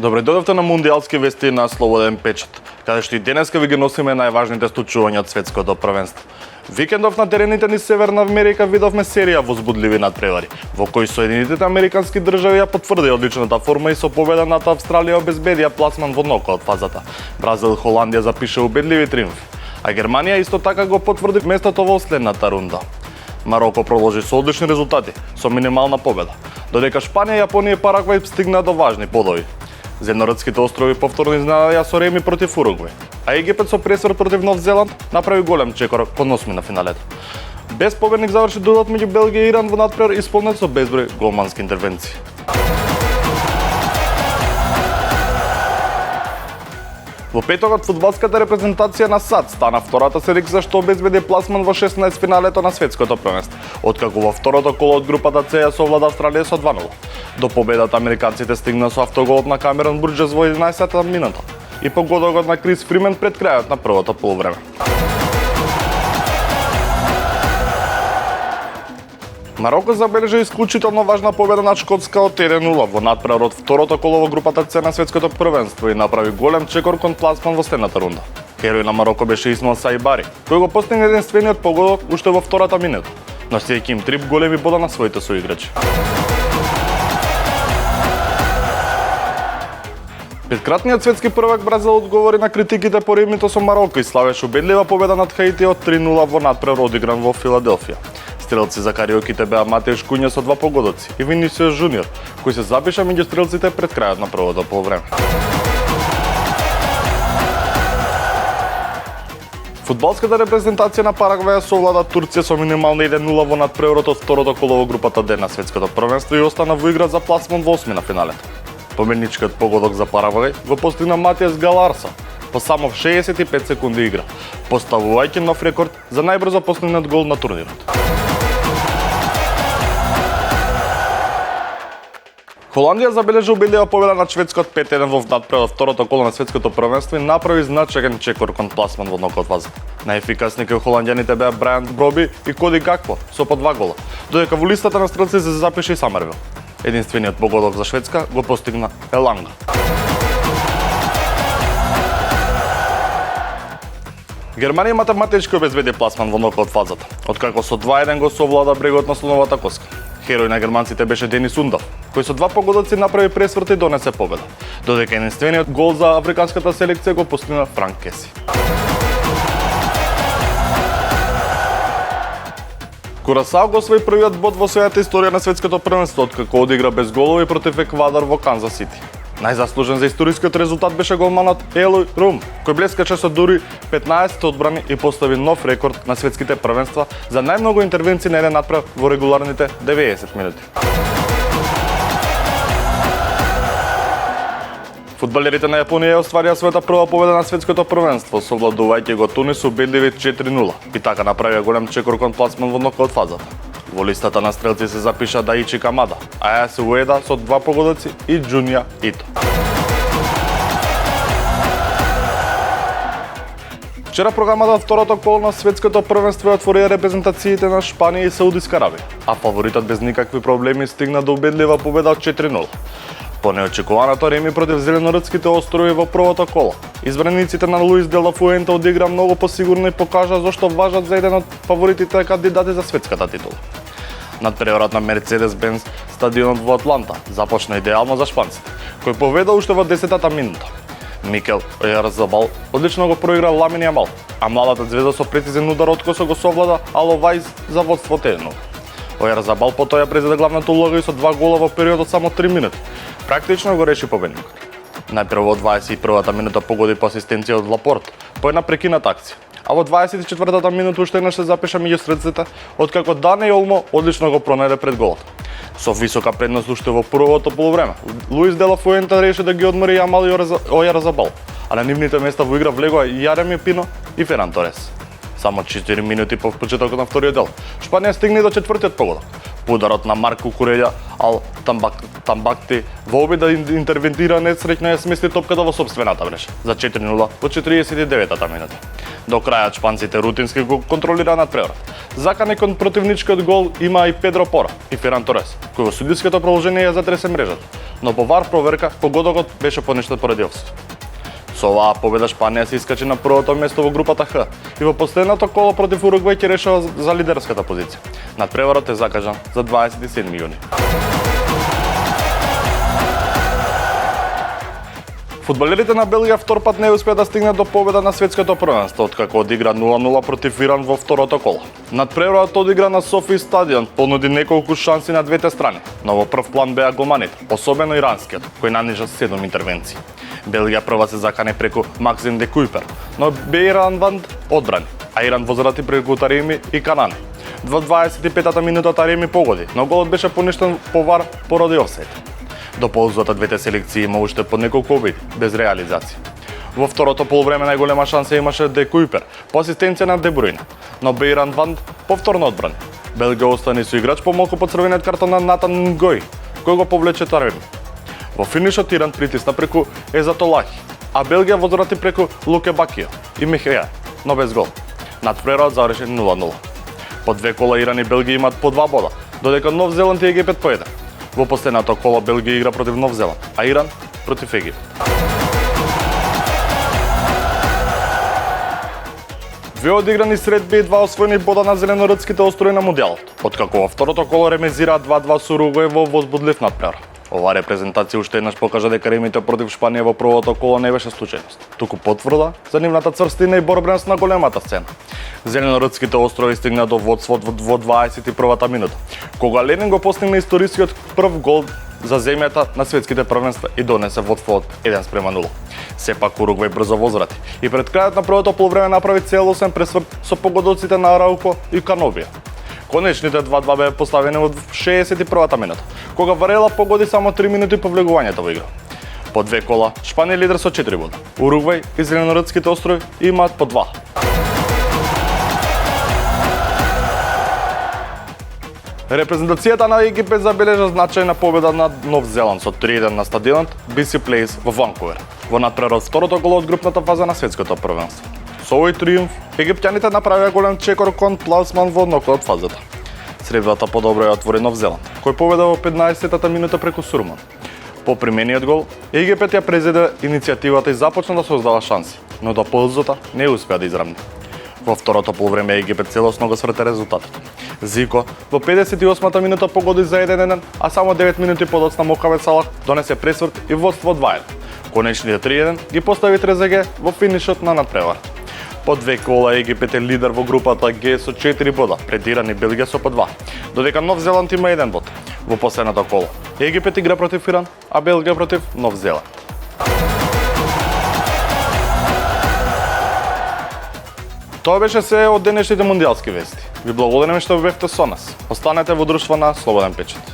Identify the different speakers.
Speaker 1: Добре дојдовте на Мундијалски вести на Слободен печат, каде што и денеска ви ги носиме најважните случувања од светското првенство. Викендов на терените ни Северна Америка видовме серија возбудливи надпревари, во кои Соединетите американски држави ја потврдија одличната форма и со победа над Австралија обезбедија пласман во нокаут фазата. Бразил и Холандија запише убедливи триумфи, а Германија исто така го потврди местото во следната рунда. Мароко продолжи со одлични резултати, со минимална победа, додека Шпанија, Јапонија и Парагвај стигна до важни подови. Земнородските острови повторно изненадија со реми против Уругвај, а Египет со пресврт против Нов Зеланд направи голем чекор кон осмина финалето. Без победник заврши дуелот меѓу Белгија и Иран во надпревар исполнет со безброј голмански интервенции. Во петокот фудбалската репрезентација на САД стана втората селекција што обезбеди пласман во 16 финалето на светското првенство, откако во второто коло од групата С ја совлада Австралија со 2:0. До победата американците стигна со автоголот на Камерон Бурџес во 11-та минута и погодокот на Крис Фримен пред крајот на првото полувреме. Мароко забележа исклучително важна победа над Шкотска од 1:0 во надпревар од второто коло во групата С на светското првенство и направи голем чекор кон пласман во следната рунда. Херој на Мароко беше Исмаил Саибари, кој го постигна единствениот погодок уште во втората минута, носејќи им 3 големи бода на своите соиграчи. Петкратниот светски првак Бразил одговори на критиките по ремито со Мароко и славеше убедлива победа над Хаити од 3:0 во надпревар одигран во Филаделфија. Стрелци за кариоките беа Матеуш Куња со 2 погодоци и Винисиус Жуниор, кој се запиша меѓу стрелците пред крајот на првото полувреме. Фудбалската репрезентација на Парагвај совлада Турција со минимална 1:0 во надпреварот од второто коло во групата Д на светското првенство и остана во игра за пласман во осмина финалето. Победничкиот погодок за Парагвај го постигна Матијас Галарса по само 65 секунди игра, поставувајќи нов рекорд за најбрзо постигнат гол на турнирот. Холандија забележа убедлива победа над Шведска од 5:1 во надпревар второто коло на светското првенство и направи значаен чекор кон пласман во нокаут фазата. Најефикасни кај холанѓаните беа Брайан Броби и Коди Гакпо со по 2 гола, додека во листата на стрелци се запише и Самервил. Единствениот погодок за Шведска го постигна Еланга. Германија математички обезбеди пласман во нокаут фазата, откако со 2:1 го совлада брегот на слоновата коска. Херој на германците беше Денис Ундав, кој со 2 погодоци направи пресврт и донесе победа, додека единствениот гол за африканската селекција го постигна Франк Кеси. Курасао го освои првиот бод во својата историја на светското првенство, откако одигра без голови против Еквадор во Канзас Сити. Најзаслужен за историскиот резултат беше голманот Елој Рум, кој блескаче со дури 15 одбрани и постави нов рекорд на светските првенства за најмногу интервенции на еден надпревар во регуларните 90 минути. Фудбалерите на Јапонија остварија својата прва победа на светското првенство, совладувајќи го Тунис убедливи 4:0 и така направија голем чекор кон пласман во нокаут фазата. Во листата на стрелци се запиша Даичи Камада, Аяси Уеда со 2 погодоци и Джунија Ито. Вчера програмата од второто коло на светското првенство ја отворија репрезентациите на Шпанија и Саудиска Арабија, а фаворитот без никакви проблеми стигна до убедлива победа од 4:0. По неочекуваното реми против Зеленородските острови во првото коло, избраниците на Луис де ла Фуента одигра многу посигурно и покажа зошто важат за еден од фаворитите кандидати за светската титула. Надпреварот на Мерцедес-Бенц стадионот во Атланта започна идеално за шпанците, кој поведа уште во 10-та минута. Микел Ојарзабал одлично го проигра Ламин Јамал, а младата звезда со прецизен удар од косо го совлада Аловајс за водство 1:0. Ојарзабал потоа ја презеде главната улога и со 2 гола во период од само 3 минути. Практично го реши победникот. Најпрво во 21-та минута погоди по асистенција од Лапорт, по една прекината акција. А во 24-та минута уште еднаш се запиша меѓу стрелците, откако Дане Олмо одлично го пронајде пред голот. Со висока предност уште во првото полувреме, Луис де ла Фуента реши да ги одмори Јамал и Ојарзабал, а на нивните места во игра влегоа Јареме Пино и Феран Торес. Само 4 минути по почетокот на вториот дел, Шпанија стигна до четвртиот погодок. По ударот на Марко Куреја, ал Тамбакти во обид да интервентира несреќно ја смести топката во сопствената мрежа за 4-0 во 49-та минута. До крајот шпанците рутински го контролира надпреварот. Закани кон противничкиот гол има и Педро Пора и Феран Торес, кој во судиското продолжение ја затресе мрежата, но по вар проверка погодокот беше поништен поради офсайд. Со оваа победа Шпанија се искачи на првото место во групата Х и во последното коло против Уругвај ќе решава за лидерската позиција. Надпреварот е закажан за 27 јуни. Фудбалерите на Белгија втор пат не успеа да стигнат до победа на светското првенство, откако одигра 0-0 против Иран во второто коло. Надпреварот одигра на Софија стадион понуди неколку шанси на двете страни, но во прв план беа голманите, особено иранскиот, кој нанижа 7 интервенции. Белгија прва се закане преку Максим де Кујпер, но Бейран Ванд одбрани, а Иран возврати преку Тареми и Канане. Во 25-та минута Тареми погоди, но голот беше поништен по вар поради офсайд. До ползата двете селекции има уште по неколку обиди, без реализација. Во второто полувреме најголема шанса имаше де Кујпер по асистенција на Де Брујне, но Бейран Ванд повторно одбрани. Белгија остани со играч помалку по црвениот картон на Натан Нгој, кој го повлече Тареми. Во финишот Иран притисна преку Езатолахи, а Белгија возврати преку Луке Бакио и Михеја, но без гол. Надпреварот заврши 0-0. По две кола Иран и Белгија имаат по 2 бода, додека Нов Зеланд и Египет по 1. Во последното коло Белгија игра против Нов Зеланд, а Иран против Египет. Две одиграни средби и 2 освоени бода на зеленородските острови на мундијалот, откако во второто коло ремезира 2-2 со Уругвај во возбудлив надпревар. Оваа репрезентација уште еднаш покажа дека ремите против Шпанија во првото коло не беше случајност, туку потврда за нивната црстина и борбеност на големата сцена. Зеленородските острови стигна до водство во 21-та минута, кога Ленин го постигна историскиот прв гол за земјата на светските првенства и донесе водство од 1:0. Сепак Уругвај брзо возврати и пред крајот на првото полувреме направи целосен пресврт со погодоците на Арауко и Канобија. Конечните 2-2 беа поставени во 61-та минута, кога Варела погоди само 3 минути по влегувањето во игра. По две кола, Шпанија лидер со 4 бода. Уругвај и Зеленородските острови имаат по 2. Репрезентацијата на Египет забележа значајна победа над Нов Зеланд со 3-1 на стадионот BC Place во Ванкувер, во надпреварот второто коло од групната фаза на светското првенство. Со овој триумф, египтјаните направија голем чекор кон пласман во нокаут фазата. Средбата подобро ја отвори Нов Зеланд, кој победа во 15-та минута преку Сурман. По примениот гол, Египет ја презеде иницијативата и започна да создава шанси, но до ползата не успеа да израмни. Во второто полувреме Египет целосно го сврте резултатот. Зико во 58-та минута погоди за 1-1, а само 9 минути подоцна Мохамед Салах донесе пресврт и водство 2-1. Конечните 3-1 ги постави Трезеге во финишот на надпревар. По две кола Египет е лидер во групата Г со 4 бода, пред Иран и Белгија со по 2, додека Нов Зеланд има 1 бод. Во последното коло Египет игра против Иран, а Белгија против Нов Зеланд. Тоа беше се од денешните мундијалски вести. Ви благодариме што бевте со нас. Останете во друштво на Слободен печат.